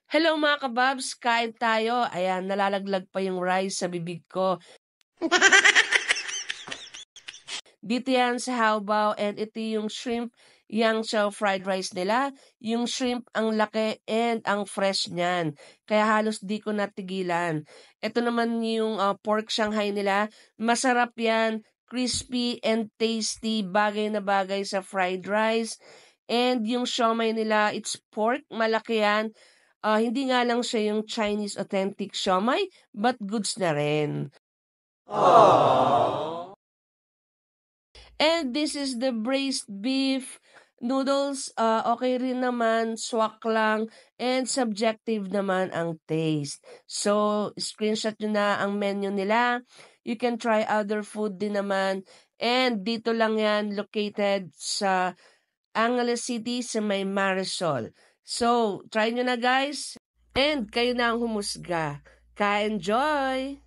Hello mga kababs, kain tayo. Ayan, nalalaglag pa yung rice sa bibig ko. Dito yan sa Haobaw and ito yung shrimp yang chow fried rice nila. Yung shrimp ang laki and ang fresh niyan. Kaya halos di ko natigilan. Ito naman yung pork Shanghai nila. Masarap yan, crispy and tasty. Bagay na bagay sa fried rice. And yung siomai nila, it's pork, malaki yan. Hindi nga lang siya yung Chinese authentic siomai, but goods na rin. And this is the braised beef noodles. Okay rin naman, swak lang, and subjective naman ang taste. So, screenshot nyo na ang menu nila. You can try other food din naman. And dito lang yan, located sa Angeles City sa may Marisol. So, try nyo na guys. And kayo na ang humusga. Ka-enjoy!